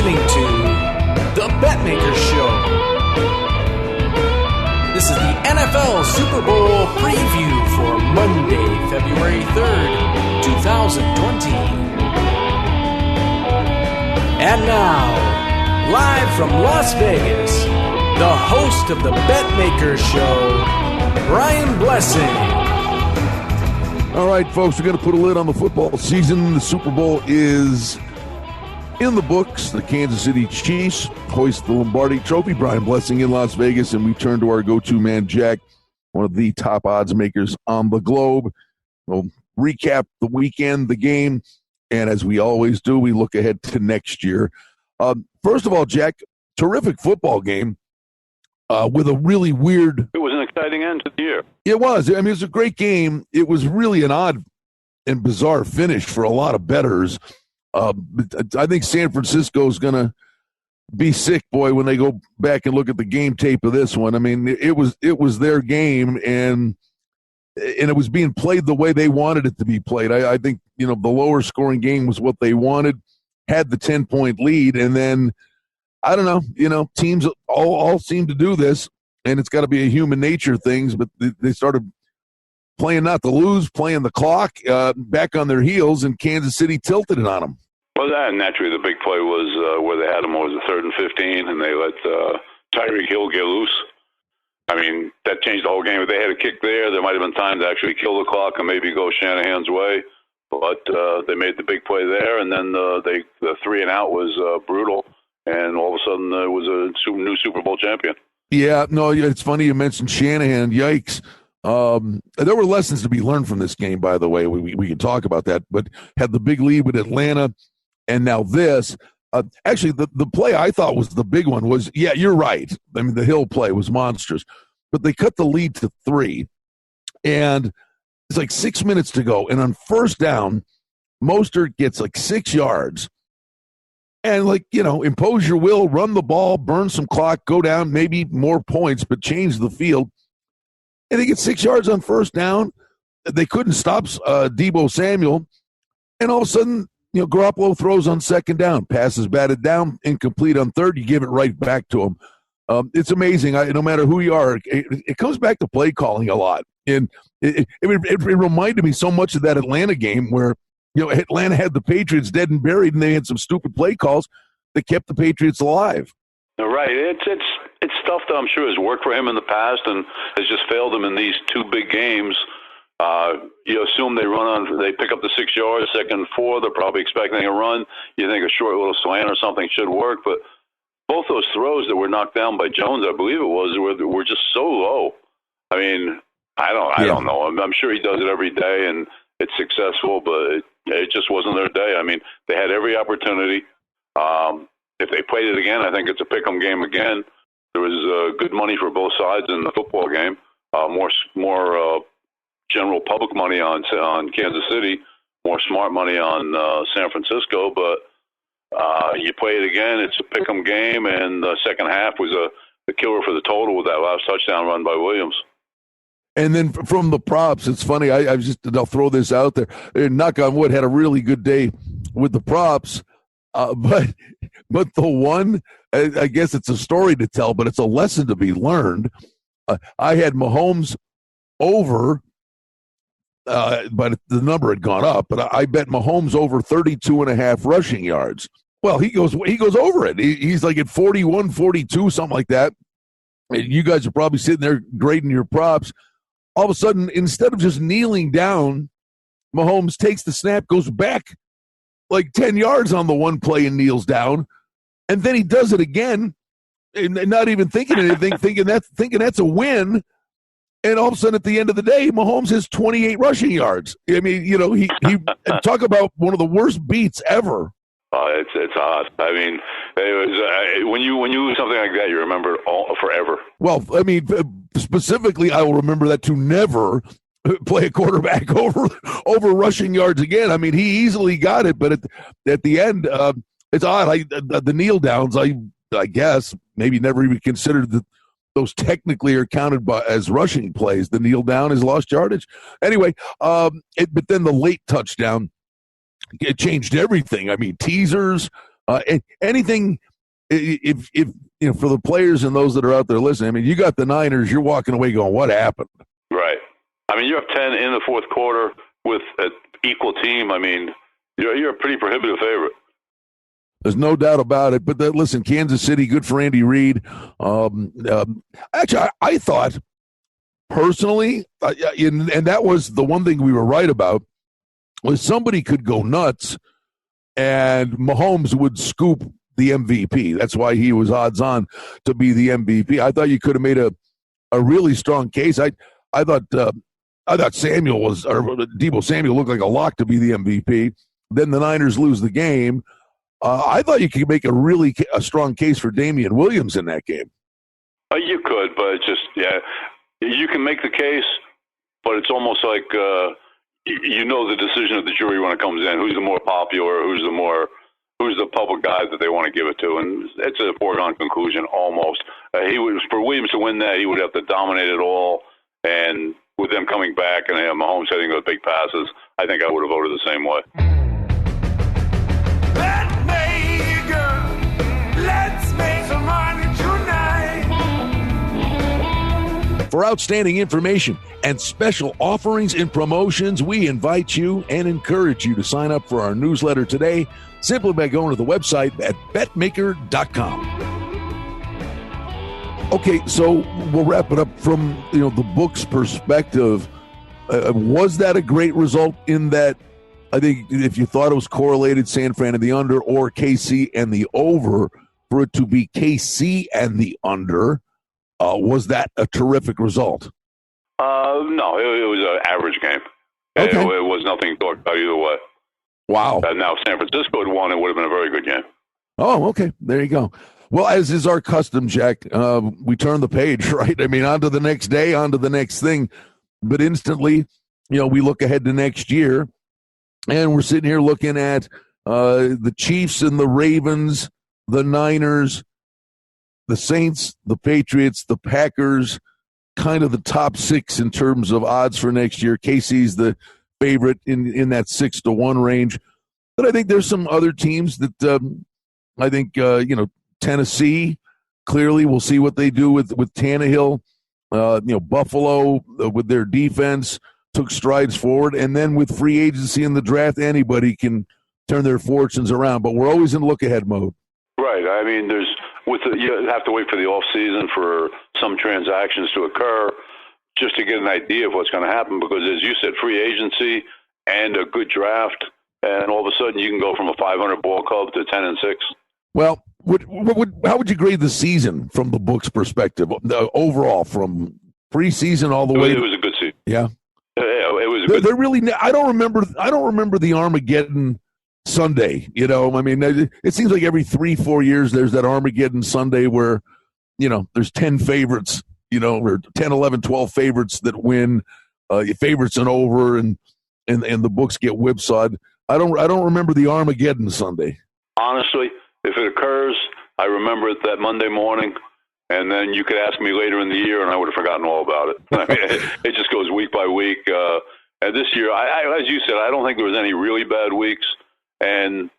listening to the Betmaker Show. This is the NFL Super Bowl preview for Monday, February 3rd, 2020. And now, live from Las Vegas, the host of the Betmaker Show, Brian Blessing. All right, folks, we're going to put a lid on the football season. The Super Bowl is in the books. The Kansas City Chiefs hoist the Lombardi Trophy. Brian Blessing in Las Vegas, and we turn to our go-to man, Jack, one of the top odds makers on the globe. We'll recap the weekend, the game, and as we always do, we look ahead to next year. First of all, Jack, terrific football game with a really weird... It was an exciting end to the year. It was. I mean, it was a great game. It was really an odd and bizarre finish for a lot of bettors. I think San Francisco is going to be sick, boy, when they go back and look at the game tape of this one. I mean, it was their game, and it was being played the way they wanted it to be played. I think, the lower scoring game was what they wanted, had the 10-point lead, and then, I don't know, teams all seem to do this, and it's got to be a human nature things, but they started playing not to lose, playing the clock, back on their heels, and Kansas City tilted it on them. Well, that naturally the big play was where they had them, was the 3rd and 15, and they let Tyreek Hill get loose. I mean, that changed the whole game. If they had a kick there might have been time to actually kill the clock and maybe go Shanahan's way. But they made the big play there, and then the 3-and-out was brutal, and all of a sudden it was a new Super Bowl champion. Yeah, no, it's funny you mentioned Shanahan. Yikes. There were lessons to be learned from this game, by the way. We can talk about that, but had the big lead with Atlanta, and now this. Actually, the play I thought was the big one was, yeah, you're right. I mean, the Hill play was monstrous, but they cut the lead to 3, and it's like 6 minutes to go, and on first down, Mostert gets like 6 yards, and impose your will, run the ball, burn some clock, go down, maybe more points, but change the field. And they get 6 yards on first down. They couldn't stop Deebo Samuel. And all of a sudden, Garoppolo throws on second down, passes batted down, incomplete on third. You give it right back to him. It's amazing. No matter who you are, it comes back to play calling a lot. And it reminded me so much of that Atlanta game where, Atlanta had the Patriots dead and buried, and they had some stupid play calls that kept the Patriots alive. Right. It's stuff that I'm sure has worked for him in the past and has just failed him in these 2 big games. You assume they pick up the 6 yards, 2nd and 4. They're probably expecting a run. You think a short little slant or something should work, but both those throws that were knocked down by Jones, I believe it was, were just so low. I mean, I don't know. I'm sure he does it every day and it's successful, but it just wasn't their day. I mean, they had every opportunity. If they played it again, I think it's a pick-em game again. There was good money for both sides in the football game. More general public money on Kansas City, more smart money on San Francisco. But you play it again, it's a pick-em game, and the second half was the killer for the total with that last touchdown run by Williams. And then from the props, it's funny. I'll throw this out there. Knock on wood, had a really good day with the props. But the one, I guess it's a story to tell, but it's a lesson to be learned. I had Mahomes over, but the number had gone up. But I bet Mahomes over 32.5 rushing yards. Well, he goes over it. He's like at 41, 42, something like that. And you guys are probably sitting there grading your props. All of a sudden, instead of just kneeling down, Mahomes takes the snap, goes back like 10 yards on the one play and kneels down, and then he does it again, and not even thinking anything, thinking that's a win. And all of a sudden, at the end of the day, Mahomes has 28 rushing yards. I mean, he talk about one of the worst beats ever. It's odd. I mean, it was when you do something like that, you remember it all forever. Well, I mean, specifically, I will remember that to never play a quarterback over rushing yards again. I mean, he easily got it, but at the end, it's odd. The kneel downs, I guess, maybe never even considered that those technically are counted as rushing plays. The kneel down is lost yardage. Anyway, but then the late touchdown, it changed everything. I mean, teasers, Anything, if for the players and those that are out there listening, I mean, you got the Niners, you're walking away going, what happened? Right. I mean, you're up 10 in the fourth quarter with an equal team. I mean, you're a pretty prohibitive favorite. There's no doubt about it. But listen, Kansas City, good for Andy Reid. Actually, I thought personally, and that was the one thing we were right about, was somebody could go nuts and Mahomes would scoop the MVP. That's why he was odds on to be the MVP. I thought you could have made a really strong case. I thought Deebo Samuel looked like a lock to be the MVP. Then the Niners lose the game. I thought you could make a strong case for Damien Williams in that game. You could, but it's just, you can make the case, but it's almost like the decision of the jury when it comes in. Who's the more popular? Who's the public guy that they want to give it to? And it's a foregone conclusion almost. For Williams to win that, he would have to dominate it all. And with them coming back and Mahomes hitting those big passes, I think I would have voted the same way. Let's make some money tonight. For outstanding information and special offerings and promotions, we invite you and encourage you to sign up for our newsletter today simply by going to the website at betmaker.com. Okay, so we'll wrap it up from the book's perspective. Was that a great result in that? I think if you thought it was correlated, San Fran and the under, or KC and the over, for it to be KC and the under, was that a terrific result? No, it was an average game. Okay. It was nothing to talk about either way. Wow. Now, if San Francisco had won, it would have been a very good game. Oh, okay. There you go. Well, as is our custom, Jack, we turn the page, right? I mean, on to the next day, on to the next thing. But instantly, we look ahead to next year, and we're sitting here looking at the Chiefs and the Ravens, the Niners, the Saints, the Patriots, the Packers, kind of the top six in terms of odds for next year. KC's the favorite in that 6-1 range. But I think there's some other teams that I think, Tennessee, clearly we'll see what they do with Tannehill. Buffalo with their defense took strides forward. And then with free agency in the draft, anybody can turn their fortunes around. But we're always in look-ahead mode. Right. I mean, you have to wait for the off season for some transactions to occur just to get an idea of what's going to happen. Because as you said, free agency and a good draft, and all of a sudden you can go from a 500 ball club to 10-6. Well, how would you grade the season from the book's perspective, overall, from preseason all the way? It was a good season. Yeah. It was a good. They're really. I don't remember the Armageddon Sunday. I mean, it seems like every 3-4 years there's that Armageddon Sunday where, there's 10 favorites, or 10, 11, 12 favorites that win, favorites and over, and the books get whipsawed. I don't remember the Armageddon Sunday. Honestly, if it occurs, I remember it that Monday morning, and then you could ask me later in the year, and I would have forgotten all about it. I mean, it just goes week by week. And this year, as you said, I don't think there was any really bad weeks. And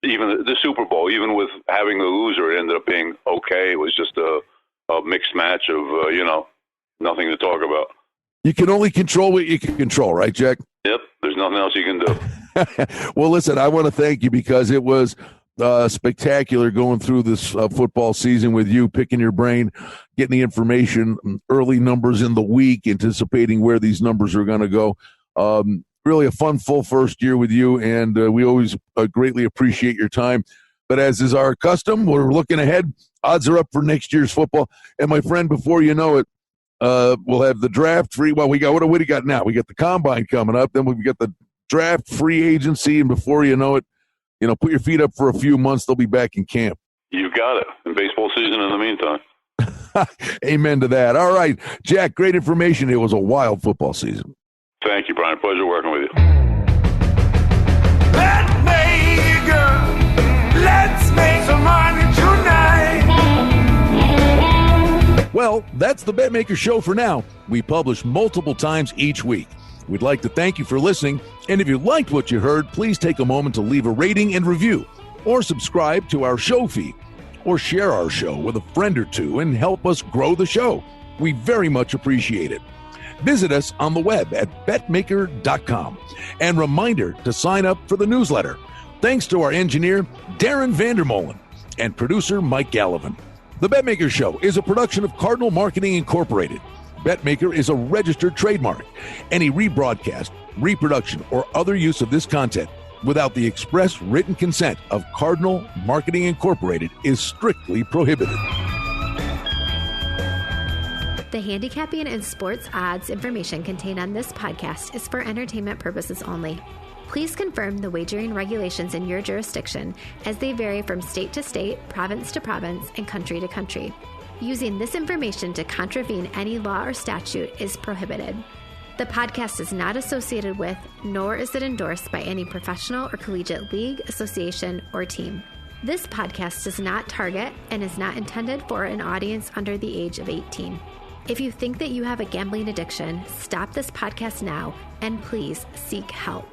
even the Super Bowl, even with having the loser, it ended up being okay. It was just a mixed match of, nothing to talk about. You can only control what you can control, right, Jack? Yep, there's nothing else you can do. Well, listen, I want to thank you because it was spectacular going through this football season with you, picking your brain, getting the information, early numbers in the week, anticipating where these numbers are going to go. Really a fun, full first year with you, and we always greatly appreciate your time. But as is our custom, we're looking ahead. Odds are up for next year's football. And my friend, before you know it, we'll have the draft free. Well, we got what do we got now? We got the combine coming up. Then we've got the draft, free agency, and before you know it, put your feet up for a few months. They'll be back in camp. You've got it. And baseball season in the meantime. Amen to that. All right, Jack, great information. It was a wild football season. Thank you, Brian. Pleasure working with you. Betmaker, let's make some money tonight. Well, that's the Betmaker Show for now. We publish multiple times each week. We'd like to thank you for listening, and if you liked what you heard, please take a moment to leave a rating and review. or subscribe to our show feed, or share our show with a friend or two and help us grow the show. We very much appreciate it. Visit us on the web at betmaker.com. And reminder to sign up for the newsletter. Thanks to our engineer, Darren Vandermolen, and producer, Mike Gallivan. The Betmaker Show is a production of Cardinal Marketing Incorporated. Betmaker is a registered trademark. Any rebroadcast, reproduction, or other use of this content without the express written consent of Cardinal Marketing Incorporated is strictly prohibited. The handicapping and sports odds information contained on this podcast is for entertainment purposes only. Please confirm the wagering regulations in your jurisdiction, as they vary from state to state, province to province, and country to country. Using this information to contravene any law or statute is prohibited. The podcast is not associated with, nor is it endorsed by any professional or collegiate league, association, or team. This podcast does not target and is not intended for an audience under the age of 18. If you think that you have a gambling addiction, stop this podcast now and please seek help.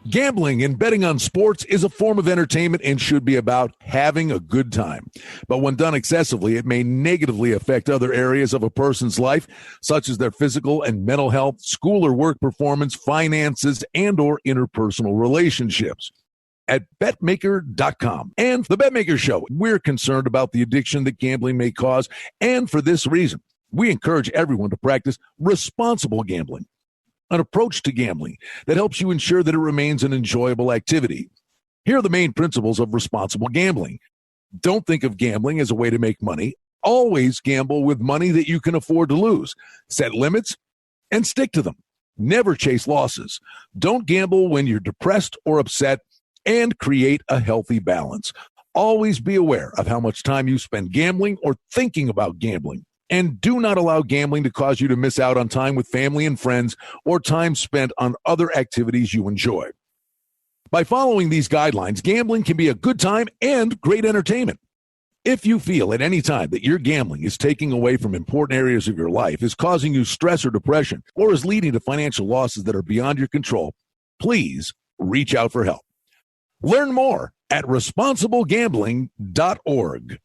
Gambling and betting on sports is a form of entertainment and should be about having a good time. But when done excessively, it may negatively affect other areas of a person's life, such as their physical and mental health, school or work performance, finances, and or interpersonal relationships. At Betmaker.com and the Betmaker Show, we're concerned about the addiction that gambling may cause, and for this reason, we encourage everyone to practice responsible gambling, an approach to gambling that helps you ensure that it remains an enjoyable activity. Here are the main principles of responsible gambling. Don't think of gambling as a way to make money. Always gamble with money that you can afford to lose. Set limits and stick to them. Never chase losses. Don't gamble when you're depressed or upset, and create a healthy balance. Always be aware of how much time you spend gambling or thinking about gambling. And do not allow gambling to cause you to miss out on time with family and friends or time spent on other activities you enjoy. By following these guidelines, gambling can be a good time and great entertainment. If you feel at any time that your gambling is taking away from important areas of your life, is causing you stress or depression, or is leading to financial losses that are beyond your control, please reach out for help. Learn more at responsiblegambling.org.